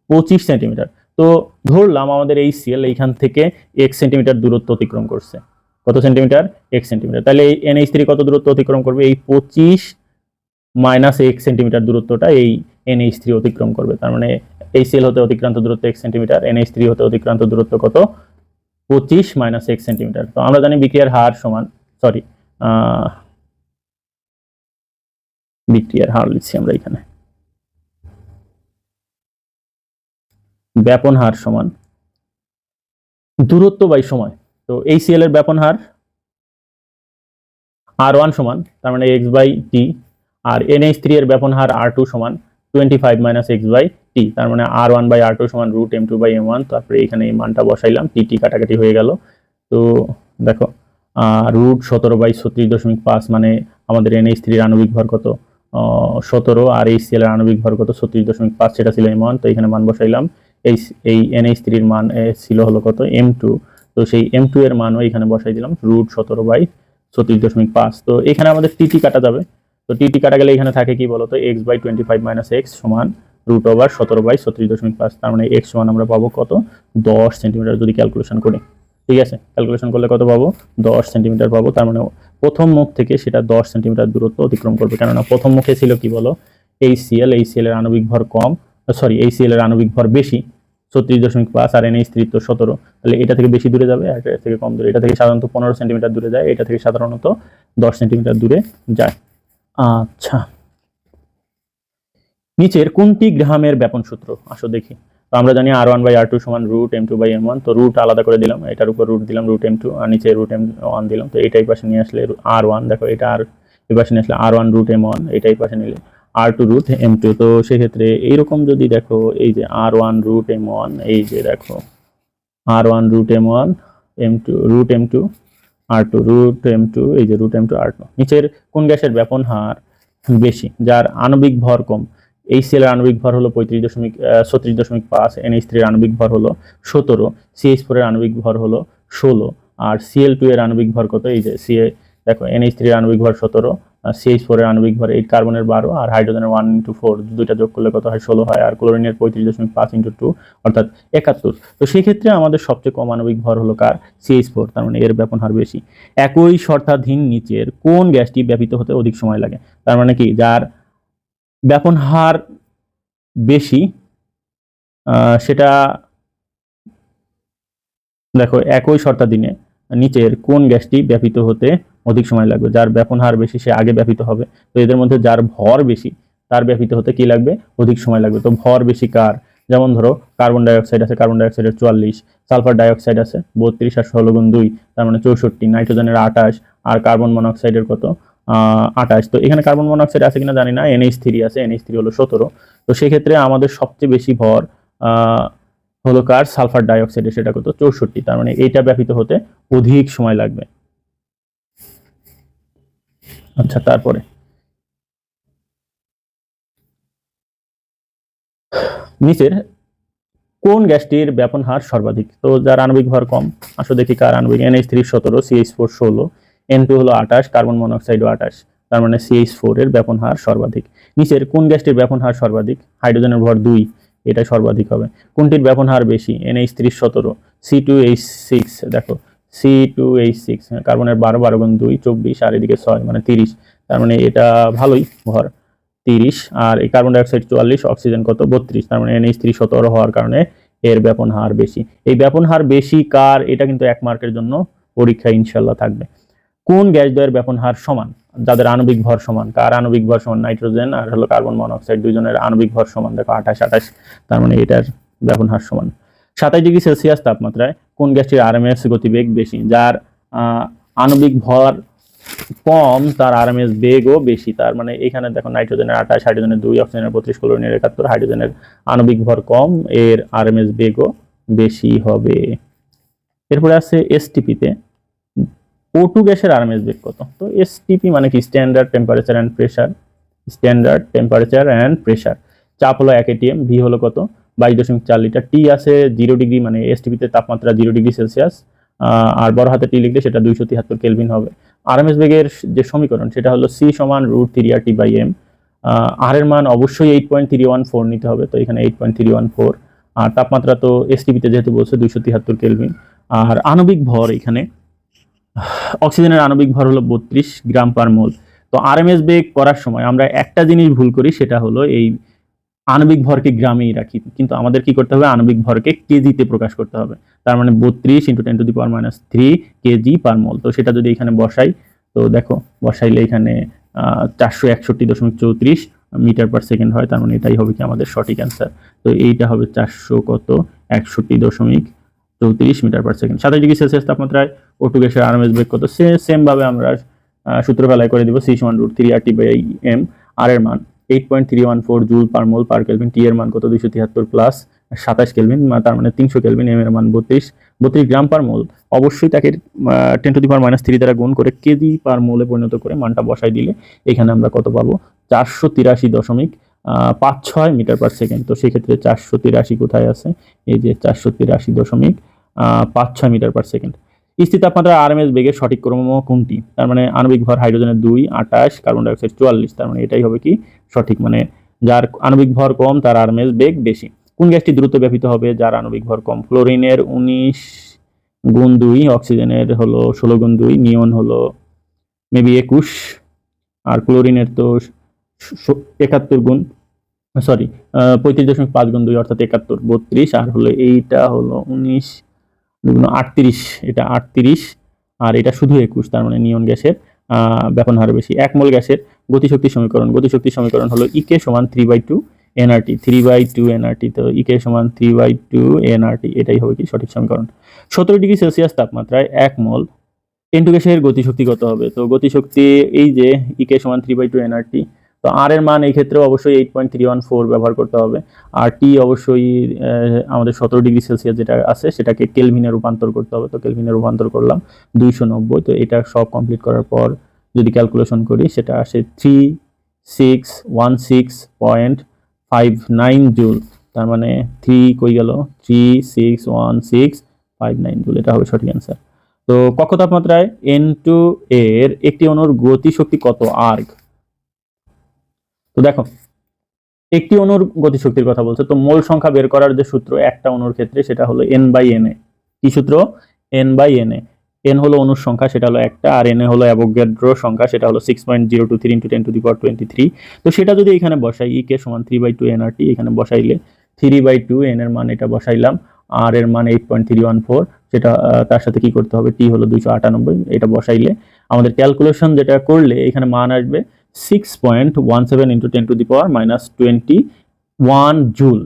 25 সেন্টিমিটার। তো ধরলাম আমাদের HCl এইখান থেকে 1 সেন্টিমিটার দূরত্ব অতিক্রম করছে। কত সেন্টিমিটার? 1 সেন্টিমিটার। তাহলে এই NH3 কত দূরত্ব অতিক্রম করবে? এই 25 মাইনাস 1 সেন্টিমিটার দূরত্বটা এই NH3 অতিক্রম করবে। তার মানে HCl হতে অতিক্রান্ত দূরত্ব 1 সেন্টিমিটার, NH3 হতে অতিক্রান্ত দূরত্ব কত 25 মাইনাস 1 সেন্টিমিটার। তো আমরা জানি বিক্রিয়ার হার সমান, সরি বিক্রিয়ার হার লিখছি আমরা এখানে, ব্যাপন হার সমান দূরত্ব বাই সময়। তো HCl এর ব্যাপন হার R1 সমান, তার মানে x/t, আর NH3 এর ব্যাপন হার R2 সমান 25 - x/t, তার মানে R1/R2 সমান √m2/m1। তারপরে এখানে এই মানটা বসাইলাম, টি কাটাকাটি হয়ে গেল। তো দেখো √17/36.5, মানে আমাদের NH3 এর আণবিক ভর কত 17, আর HCl এর আণবিক ভর কত 36.5, সেটা ছিল m1। তো এখানে মান বসাইলাম। এই NH3 এর মান ছিল হলো কত m2, তো সেই m2 এর মানও এখানে বসাই দিলাম √17/36.5। তো এখানে আমাদের টি কাটা যাবে। তো টি কাটা গেলে এখানে থাকে কি বলতো x/25 - x সমান √17/36.5, তার মানে x সমান আমরা পাবো কত 10 সেন্টিমিটার যদি ক্যালকুলেশন করি। ঠিক আছে, ক্যালকুলেশন করলে কত পাবো 10 সেন্টিমিটার পাবো। তার মানে প্রথম মুখ থেকে সেটা 10 সেন্টিমিটার দূরত্ব অতিক্রম করবে, কেননা প্রথম মুখে ছিল কি বলো HCl এর আণবিক ভর কম, HCl এর আণবিক ভর বেশি 36.5, আর NH3 তো 17, তাহলে এটা থেকে বেশি দূরে যাবে আর এটা থেকে কম দূরে। এটা থেকে সাধারণত 15 সেন্টিমিটার দূরে যায়, এটা থেকে সাধারণত 10 সেন্টিমিটার দূরে যায়। আচ্ছা, নিচের কোনটি গ্রাহামের ব্যাপন সূত্র আসো দেখি। তো আমরা জানি R1/R2 সমান √m2/m1, তো রুট আলাদা করে দিলাম, এটার উপর রুট দিলাম √m2, আর নিচে √m1 দিলাম। তো এইটাই পাশে নিয়ে আসলে R1, দেখো এটা আর এই পাশে নিয়ে আসলে R1 √m1, এটাই পাশে নিলে R2 √m2। তো সেক্ষেত্রে এইরকম যদি দেখো, এই যে R1 √m1, এই যে দেখো R1 √m1, m2 √m2, R2 √m2, এই যে √m2 R2। নিচের কোন গ্যাসের ব্যাপন হার বেশি যার আণবিক ভর কম? HCl এর আণবিক ভর হলো 36.5, NH3 এর আণবিক ভর হলো 17, CH4 এর আণবিক ভর হলো 16, আর Cl2 এর আণবিক ভর কত? এই যে দেখো NH3 এর আণবিক ভর 17, CH4 এর আণবিক ভর 8, কার্বনের 12, আর হাইড্রোজেনের 1 × 4, দুইটা যোগ করলে কত হয় 16 হয়, আর ক্লোরিনের 35.5 × 2 অর্থাৎ 71। তো সেই ক্ষেত্রে আমাদের সবচেয়ে কম আণবিক ভর হলো কার? CH4, তার মানে এর ব্যাপন হার বেশি। একই শর্তাধীন নিচের কোন গ্যাসটি ব্যাপিত হতে অধিক সময় লাগে? তার মানে কি, যার ব্যাপন হার বেশি সেটা দেখো একই শর্তাধীনে নিচের কোন গ্যাসটি ব্যাপিত হতে অধিক সময় লাগবে? যার ব্যাপন হার বেশি সে আগে ব্যাপিত হবে। তো এদের মধ্যে যার ভর বেশি তার ব্যাপিত হতে কি লাগবে? অধিক সময় লাগবে। তো ভর বেশি কার? যেমন ধরো কার্বন ডাইঅক্সাইড আছে, কার্বন ডাইঅক্সাইডের 44, সালফার ডাইঅক্সাইড আছে 32, আর 16 × 2 তার মানে 64, নাইট্রোজেনের 28, আর কার্বন মনোক্সাইডের কত 28। তো এখানে কার্বন মনোক্সাইড আছে কিনা জানি না, NH3 আছে, NH3 হলো 17। তো সেক্ষেত্রে আমাদের সবচেয়ে বেশি ভর হলো কার? সালফার ডাইঅক্সাইডে, সেটা কত 64, তার মানে এইটা ব্যাপিত হতে অধিক সময় লাগবে। আচ্ছা, তারপরে নিচের কোন গ্যাসটির ব্যাপন হার সর্বাধিক? তো যার আণবিক ভর কম, আসো দেখি কার আণবিক। NH3 17, CH4 16, N2 হলো 28, কার্বন মনোক্সাইডও 28, তার মানে CH4 এর ব্যাপন হার সর্বাধিক। নিচের কোন গ্যাসটির ব্যাপন হার সর্বাধিক? হাইড্রোজেনের ভর 2, এটা সর্বাধিক হবে। কোনটির ব্যাপন হার বেশি? NH3 17, C2H6, দেখো C2H6, কার্বনের 12, 12 × 2 24, আর এদিকে 6 মানে 30, তার মানে এটা ভালোই ভর 30, আর এই কার্বন ডাইঅক্সাইড 44, অক্সিজেন কত 32, তার মানে NH3 17 হওয়ার কারণে এর ব্যাপন হার বেশি। এই ব্যাপন হার বেশি কার, এটা কিন্তু 1 মার্কের জন্য পরীক্ষা ইনশাল্লাহ থাকবে। কোন গ্যাস দ্বয়ের ব্যাপন হার সমান যাদের আণবিক ভর সমান? কার আণবিক ভর সমান? নাইট্রোজেন আর হলো কার্বন মনোক্সাইড, দুইজনের আণবিক ভর সমান, দেখো 28 28, তার মানে এটার ব্যাপন হার সমান। 27°C তাপমাত্রায় কোন গ্যাসটির RMS গতিবেগ বেশি? যার আণবিক ভর কম তার RMS বেগও বেশি। তার মানে এখানে দেখো নাইট্রোজেনের 28, হাইড্রোজেনের 2, অক্সিজেনের 32, ক্লোরিনের 71, হাইড্রোজেনের আণবিক ভর কম, এর RMS বেগও বেশি হবে। এরপরে আছে STP-তে O2 গ্যাসের RMS বেগ কত? তো STP মানে কি? Standard temperature and pressure, standard temperature and pressure. চাপ হলো 1 atm, ভি হলো কত 22.4 লিটার, টি আছে 0 ডিগ্রি, মানে STP-তে তাপমাত্রা 0°C, আর বড় হাতে টি লিখলে সেটা 273 কেলভিন হবে। RMS বেগের যে সমীকরণ সেটা হলো C সমান √3RT/m। আর এর মান অবশ্যই 8.314 নিতে হবে, তো এখানে 8.314, আর তাপমাত্রা তো STP-তে যেহেতু বলছে 273 কেলভিন। আর আণবিক ভর, এখানে অক্সিজেনের আণবিক ভর হলো 32 গ্রাম পার মোল। তো RMS বেগ করার সময় আমরা একটা জিনিস ভুল করি, সেটা হলো এই আণবিক ভরকে গ্রামেই রাখি, কিন্তু আমাদের কি করতে হবে? আণবিক ভরকে কেজিতে প্রকাশ করতে হবে। তার মানে 32 × 10⁻³ কেজি পার মোল। তো সেটা যদি এখানে বসাই, তো দেখো বসাইলে এখানে 461.34 মিটার পার সেকেন্ড হয়, তার মানে এটাই হবে কি আমাদের সঠিক অ্যান্সার। তো এইটা হবে 461.34 34 metre per second. 27 degree Celsius তাপমাত্রায় O2 গ্যাসের আরএমএস বেগ কত? সেম ভাবে আমরা সূত্র ফেলাই করে দিব, C=√3RT/m। আর এর মান 8.314 জুল পার মোল পার কেলভিন, টি এর মান কত? 273 প্লাস 27 কেলভিন, তার মানে 300 কেলভিন, এম এর মান 32 গ্রাম পার মোল। অবশ্যই তাকে 10⁻³ দ্বারা গুণ করে কেজি পার মোলে পরিণত করে মানটা বসাই দিলে এখানে আমরা কত পাবো? 483.56 মিটার পার সেকেন্ড। তো সেক্ষেত্রে 483 কোথায় আছে? এই যে 483.56 মিটার পার সেকেন্ড। স্থির তাপমাত্রায় আরএমএস বেগের সঠিক ক্রম কোনটি? তার মানে আণবিক ভর হাইড্রোজেনের 2, 28, কার্বন ডাই অক্সাইড 44, তার মানে এটাই হবে কি সঠিক, মানে যার আণবিক ভর কম তার আরএমএস বেগ বেশি। কোন গ্যাসটি দ্রুত ব্যাপিত হবে? যার আণবিক ভর কম। ক্লোরিনের 19 গুণ 2, অক্সিজেনের হলো 16 গুণ 2, নিয়ন হলো মেবি 21, আর ক্লোরিনের তো 35.5 গুণ 2 অর্থাৎ 71, 32, আর হলো এইটা হলো 19 এটা 38, আর এটা শুধু 21, তার মানে নিয়ন গ্যাসের ব্যাপন হার বেশি। 1 মোল গ্যাসের গতিশক্তি সমীকরণ হলো ইকে সমান 3/2 nRT, 3/2 nRT। তো ইকে সমান 3/2 nRT, এটাই হবে কি সঠিক সমীকরণ। 17 ডিগ্রি সেলসিয়াস তাপমাত্রায় 1 মোল N2 গ্যাসের গতিশক্তি কত হবে? তো গতিশক্তি এই যে ইকে সমান 3/2 nRT, তো আর এর মান এই ক্ষেত্রে অবশ্যই 8.314 ব্যবহার করতে হবে, আর টি অবশ্যই আমাদের 17 ডিগ্রি সেলসিয়াস যেটা আছে সেটাকে কেলভিনে রূপান্তর করতে হবে। তো কেলভিনে রূপান্তর করলাম 290। তো এটা সব কমপ্লিট করার পর যদি ক্যালকুলেশন করি সেটা আসে 3616.59 জুল, তার মানে 3 কই গেল, 361659 জুল, এটা হবে সঠিক অ্যান্সার। তো কক্ষ তাপমাত্রায় N2 এর একটি অণুর গতিশক্তি কত আর্গ? তো দেখো একটি অণুর গতিশক্তির কথা বলছে, তো মোল সংখ্যা বের করার যে সূত্র একটা অণুর ক্ষেত্রে সেটা হলো N/Na। কি সূত্র? N/Na। N হলো অণুর সংখ্যা, সেটা হলো একটা, আর Na হলো অ্যাভোগাড্রো সংখ্যা, সেটা হলো 6.023 × 10⁻23। তো সেটা যদি এখানে বসাই, ইকে সমান 3/2 nRT, এখানে বসাইলে 3/2 n এর মান এটা বসাইলাম, আর এর মান 8.314, সেটা তার সাথে কি করতে হবে? টি হলো 298, এটা বসাইলে আমাদের ক্যালকুলেশন যেটা করলে এখানে মান আসবে 6.17 × 10⁻21 জুল।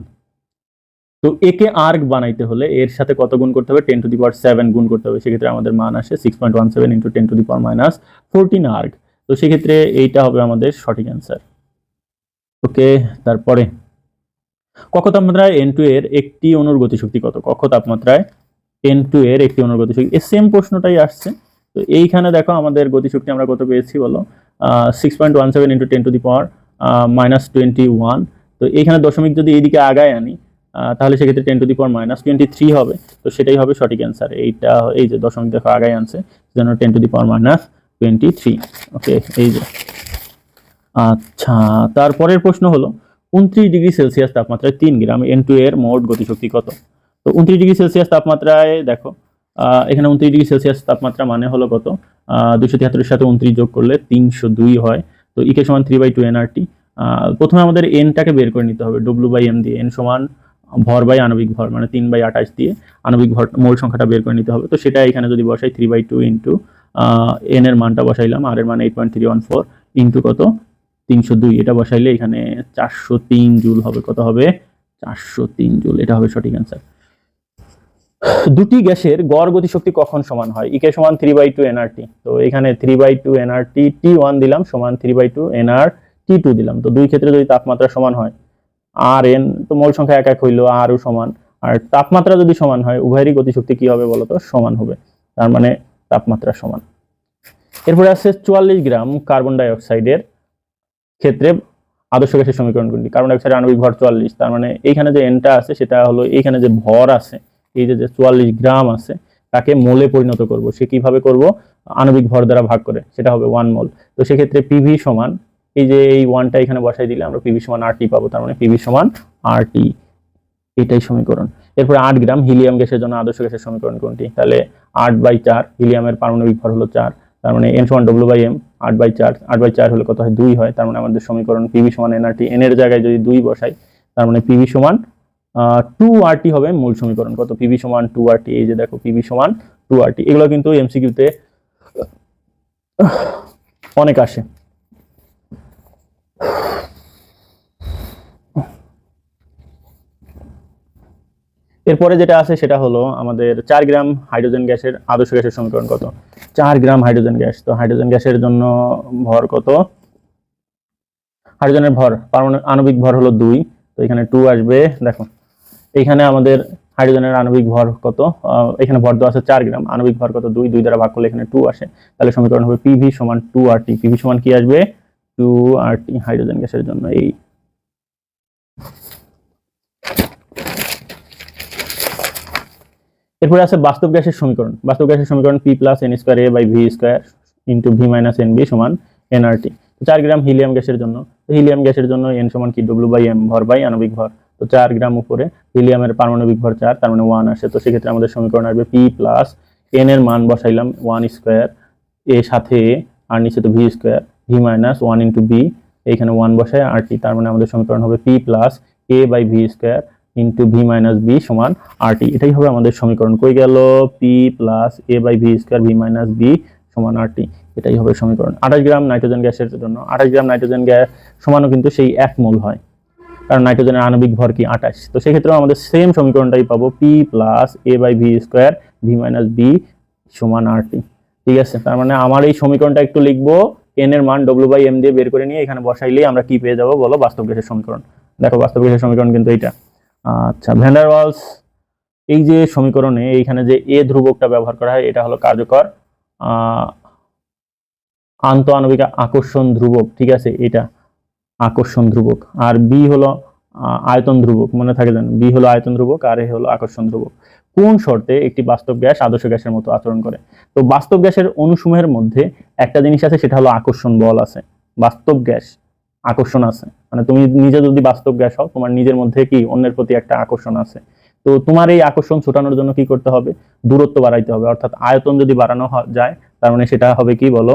তো একে আর্গ বানাইতে হলে এর সাথে কত গুণ করতে হবে? 10⁻7 গুণ করতে হবে। সেক্ষেত্রে আমাদের মান আসে 6.17 × 10⁻14 আর্গ। তো সেক্ষেত্রে এইটা হবে আমাদের সঠিক অ্যান্সার। ওকে, তারপরে কক্ষ তাপমাত্রায় N2 এর একটি অণুর গতিশক্তি কত? কক্ষ তাপমাত্রায় N2 এর একটি অণুর গতিশক্তি, এই সেম প্রশ্নটাই আসছে। তো এইখানে দেখো আমাদের গতিশক্তি আমরা কত পেয়েছি বলো? 6.17 × 10⁻21। তো এইখানে দশমিক যদি এইদিকে আগায় আনি তাহলে সেক্ষেত্রে 10⁻23 হবে। তো সেটাই হবে সঠিক অ্যান্সার। এইটা এই যে দশমিক দেখো আগায় আনছে, যেন 10⁻23। ওকে, এই যে আচ্ছা, তারপরের প্রশ্ন হলো 29 ডিগ্রি সেলসিয়াস তাপমাত্রায় 3 গ্রাম N2 এর মোট গতিশক্তি কত? তো 29 ডিগ্রি সেলসিয়াস তাপমাত্রায় দেখো এখানে 29 ডিগ্রি সেলসিয়াস তাপমাত্রা মানে হলো কত? 273 সাথে 29 যোগ করলে 302 হয়। তো ইকে সমান 3/2 nRT। প্রথমে আমাদের এনটাকে বের করে নিতে হবে W/m দিয়ে, এন সমান ভর বাই আণবিক ভর, মানে 3/28 দিয়ে আণবিক ভর মোল সংখ্যাটা বের করে নিতে হবে। তো সেটা এখানে যদি বসাই 3/2 ইন্টু এন এর মানটা বসাইলাম, আর এর মান 8.314 ইন্টু কত? 302, এটা বসাইলে এখানে 403 জুল হবে। কত হবে? 403 জুল, এটা হবে সঠিক অ্যান্সার। দুটি গ্যাসের গড় গতিশক্তি কখন সমান হয়? ইকে সমান 3/2 nRT। তো এখানে 3/2 nRT T1 দিলাম সমান 3/2 nRT2 দিলাম। তো দুই ক্ষেত্রে যদি তাপমাত্রা সমান হয়, আর এন তো মোল সংখ্যা এক এক হইলো, আরও সমান, আর তাপমাত্রা যদি সমান হয় উভয়েরই গতিশক্তি কি হবে বলতো? সমান হবে, তার মানে তাপমাত্রা সমান। এরপরে আছে 44 গ্রাম কার্বন ডাই অক্সাইডের ক্ষেত্রে আদর্শ গ্যাসের সমীকরণ কোনটি? কার্বন ডাই অক্সাইডের আণবিক ভর 44, তার মানে এইখানে যে এনটা আছে সেটা হলো এইখানে যে ভর আছে, এই যে 44 গ্রাম আছে, তাকে মোলে পরিণত করব। সে কিভাবে করব? আণবিক ভর দ্বারা ভাগ করে, সেটা হবে 1 মোল। তো সেক্ষেত্রে পিভি সমান এই যে এই 1টা এখানে বসাই দিলে আমরা পিভি সমান RT পাবো, তার মানে পিভি সমান RT, এটাই সমীকরণ। এরপরে 8 গ্রাম হিলিয়াম গ্যাসের জন্য আদর্শ গ্যাসের সমীকরণ কোনটি? তাহলে 8/4, হিলিয়ামের পারমাণবিক ভর হলো 4, তার মানে N সমান W/m, 8/4, 8/4 হলে কত হয়? 2 হয়। তার মানে আমাদের সমীকরণ পিভি সমান nRT, এন এর জায়গায় যদি 2 বসাই তার মানে পিভি সমান 2RT হবে মূল সমীকরণ। কত? পিভি সমান 2RT। এই যে দেখো পিভি সমান 2RT, এগুলো কিন্তু এমসিকিউতে অনেক আসে। এরপরে যেটা আছে সেটা হলো আমাদের 4 গ্রাম হাইড্রোজেন গ্যাসের আদর্শ গ্যাসের সমীকরণ কত। 4 গ্রাম হাইড্রোজেন গ্যাস, তো হাইড্রোজেন গ্যাসের জন্য ভর কত, হাইড্রোজেনের ভর আণবিক ভর হলো 2, তো এখানে 2 আসবে। দেখো এখানে আমাদের হাইড্রোজেনের আণবিক ভর কত, এখানে ভর দেওয়া আছে 4 গ্রাম, আণবিক ভর কত 2, 2 দ্বারা ভাগ করলে এখানে 2 আসে, তাহলে সমীকরণ হবে পিভি সমান 2RT। পিভি সমান কি আসবে, 2RT হাইড্রোজেন গ্যাসের জন্য। এই এরপরে আছে বাস্তব গ্যাসের সমীকরণ। বাস্তব গ্যাসের সমীকরণ P plus N square A by V square into V minus N B সমান এনআরটি। 4 গ্রাম হিলিয়াম গ্যাসের জন্য, হিলিয়াম গ্যাসের জন্য এন সমান কি ডব্লিউ বাই এম, ভর বাই আণবিক ভর। তো 4 গ্রাম উপরে হিলিয়ামের পারমাণবিক ভর 4, তার মানে 1 আসে। তো সেক্ষেত্রে আমাদের সমীকরণ আসবে P প্লাস এন এর মান বসাইলাম 1 স্কোয়ার, এর সাথে আর নিচে তো V square, V minus 1 into B, এইখানে 1 বসায় আরটি, তার মানে আমাদের সমীকরণ হবে P plus A by V square into V minus B সমান আরটি। এটাই হবে আমাদের সমীকরণ। কই গেল, P plus A by V square V minus B সমান আরটি, এটাই হবে সমীকরণ। 28 গ্রাম নাইট্রোজেন গ্যাসের জন্য, 28 গ্রাম নাইট্রোজেন গ্যাস সমানও কিন্তু সেই 1 মোল হয়, কারণ নাইট্রোজেনের আণবিক ভর কি 28। তো সেক্ষেত্রেও আমাদের সেম সমীকরণটাই পাবো, P plus A by V square V minus B সমান আরটি। ঠিক আছে, তার মানে আমার এই সমীকরণটা একটু লিখবো, এন এর মান ডব্লিউ বাই এম দিয়ে বের করে নিয়ে এখানে বসাইলেই আমরা কি পেয়ে যাবো বলো, বাস্তব গ্যাসের সমীকরণ। দেখো বাস্তব গ্যাসের সমীকরণ কিন্তু এইটা। আচ্ছা, ভ্যান ডার ওয়ালস এই যে সমীকরণে এইখানে যে এ ধ্রুবকটা ব্যবহার করা হয়, এটা হলো কার্যকর আন্তঃআণবিক আকর্ষণ ধ্রুবক। ঠিক আছে, এটা আকর্ষণ ধ্রুবক। আর বি হলো আয়তন ধ্রুবক, মনে থাকে জানো, বি হলো আয়তন ধ্রুবক আর এ হলো আকর্ষণ ধ্রুবক। কোন শর্তে একটি বাস্তব গ্যাস আদর্শ গ্যাসের মতো আচরণ করে। তো বাস্তব গ্যাসের অণুসমূহের মধ্যে একটা জিনিস আছে, সেটা হলো আকর্ষণ বল আছে। বাস্তব গ্যাস আকর্ষণ আছে, মানে তুমি নিজে যদি বাস্তব গ্যাস হও, তোমার নিজের মধ্যে কি অন্যের প্রতি একটা আকর্ষণ আছে। তো তোমার এই আকর্ষণ ছোটানোর জন্য কি করতে হবে, দূরত্ব বাড়াইতে হবে, অর্থাৎ আয়তন যদি বাড়ানো যায়, তার মানে সেটা হবে কি বলো,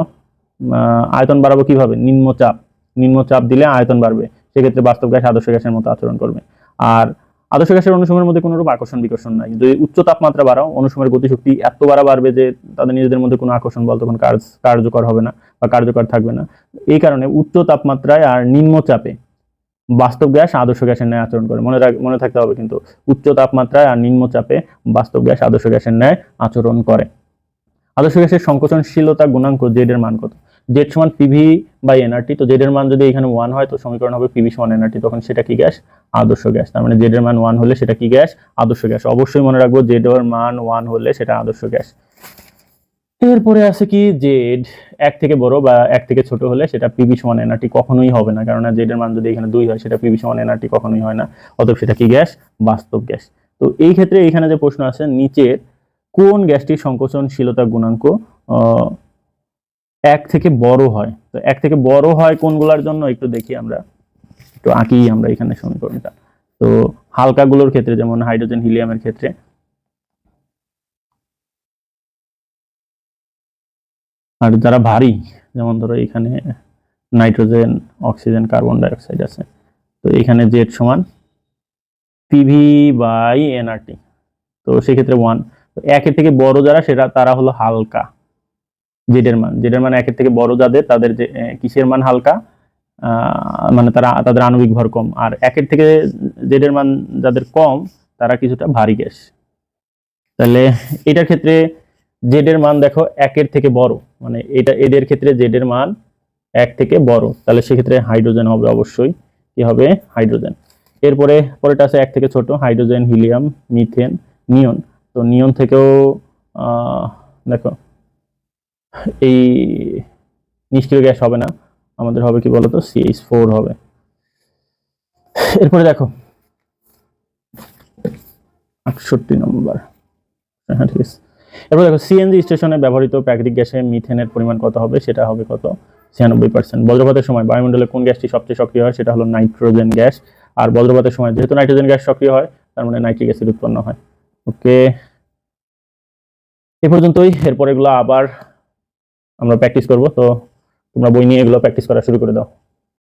আয়তন বাড়াবো কিভাবে, নিম্নচাপ। নিম্নচাপ দিলে আয়তন বাড়বে, সেক্ষেত্রে বাস্তব গ্যাস আদর্শ গ্যাসের মতো আচরণ করবে। আর আদর্শ গ্যাসের অণুসমূহের মধ্যে কোনো রূপ আকর্ষণ বিকর্ষণ নাই। যদি উচ্চ তাপমাত্রা বাড়াও, অণুসমূহের গতিশক্তি এত বাড়বে যে তাদের নিজেদের মধ্যে কোনো আকর্ষণ বল তখন কার্যকর হবে না বা কার্যকর থাকবে না। এই কারণে উচ্চ তাপমাত্রায় আর নিম্নচাপে বাস্তব গ্যাস আদর্শ গ্যাসের ন্যায় আচরণ করে। মনে থাকতে হবে কিন্তু, উচ্চ তাপমাত্রায় আর নিম্নচাপে বাস্তব গ্যাস আদর্শ গ্যাসের ন্যায় আচরণ করে। আদর্শ গ্যাসের সংকোচনশীলতা গুণাঙ্ক জেড এর মান কত। জেড সমান পিভি বাই এনআরটি। তো জেড এর মান যদি এখানে 1 হয়, তো সমীকরণ হবে পিভি সমান এনআরটি, তখন সেটা কি গ্যাস, আদর্শ গ্যাস। তার মানে জেড এর মান 1 হলে সেটা কি গ্যাস, আদর্শ গ্যাস। অবশ্যই মনে রাখবো, জেড এর মান 1 হলে সেটা আদর্শ গ্যাস। এরপরে আছে কি, জেড 1 থেকে বড় বা 1 থেকে ছোট হলে সেটা পিভি সমান এনআরটি কখনোই হবে না, কারণ জেড এর মান যদি এখানে 2 হয়, সেটা পিভি সমান এনআরটি কখনোই হয় না, অতএব সেটা কি গ্যাস, বাস্তব গ্যাস। তো এই ক্ষেত্রে এখানে যে প্রশ্ন আছে, নিচের কোন গ্যাসটির সংকোচনশীলতা গুণাঙ্ক 1 থেকে বড় হয়। তো 1 থেকে বড় হয় কোনগুলোর জন্য একটু দেখি, আমরা একটু আঁকি আমরা এখানে সমীকরণটা। তো হালকা গুলোর ক্ষেত্রে, যেমন হাইড্রোজেন হিলিয়ামের ক্ষেত্রে, আর যারা ভারী, যেমন ধরো এখানে nitrogen, oxygen, carbon die oxide আছে, তো এখানে জেড সমান পিভি বাই এনআরটি। তো সেক্ষেত্রে 1। তো 1 থেকে বড় যারা, সেটা তারা হলো হালকা। জেড এর মান 1 থেকে বড় যাদের, তাদের যে কিসের মান হালকা, মানে তাদের আণবিক ভর কম। আর 1 থেকে জেড এর মান যাদের কম, তারা কিছুটা ভারী গ্যাস। তাহলে এটার ক্ষেত্রে জেড এর মান দেখো 1 থেকে বড়, মানে এদের ক্ষেত্রে জেড এর মান 1 থেকে বড়, তাহলে সেক্ষেত্রে হাইড্রোজেন হবে, অবশ্যই কি হবে, হাইড্রোজেন। এরপরে পরেটা আছে 1 থেকে ছোট, হাইড্রোজেন, হিলিয়াম, মিথেন, নিয়ন। তো নিয়ন থেকেও দেখো এই নিষ্ক্রিয় গ্যাস হবে না, আমাদের হবে কি বলতো, CH4 হবে। এরপরে দেখো 68 নম্বর, হ্যাঁ ঠিক আছে। এরপর দেখো, সিএনজি স্টেশনে ব্যবহৃত প্রাকৃতিক গ্যাসে মিথেনের পরিমাণ কত হবে, সেটা হবে কত, 96%। বজ্রপাতের সময় বায়ুমণ্ডলে কোন গ্যাসটি সবচেয়ে সক্রিয় হয়, সেটা হলো নাইট্রোজেন গ্যাস। আর বজ্রপাতের সময় যেহেতু নাইট্রোজেন গ্যাস সক্রিয় হয়, তার মানে নাইট্রিক অ্যাসিড উৎপন্ন হয়। ওকে, এ পর্যন্তই। এরপর এগুলো আবার আমরা প্র্যাকটিস করব, তো তোমরা বই নিয়ে এগুলো প্র্যাকটিস করা শুরু করে দাও।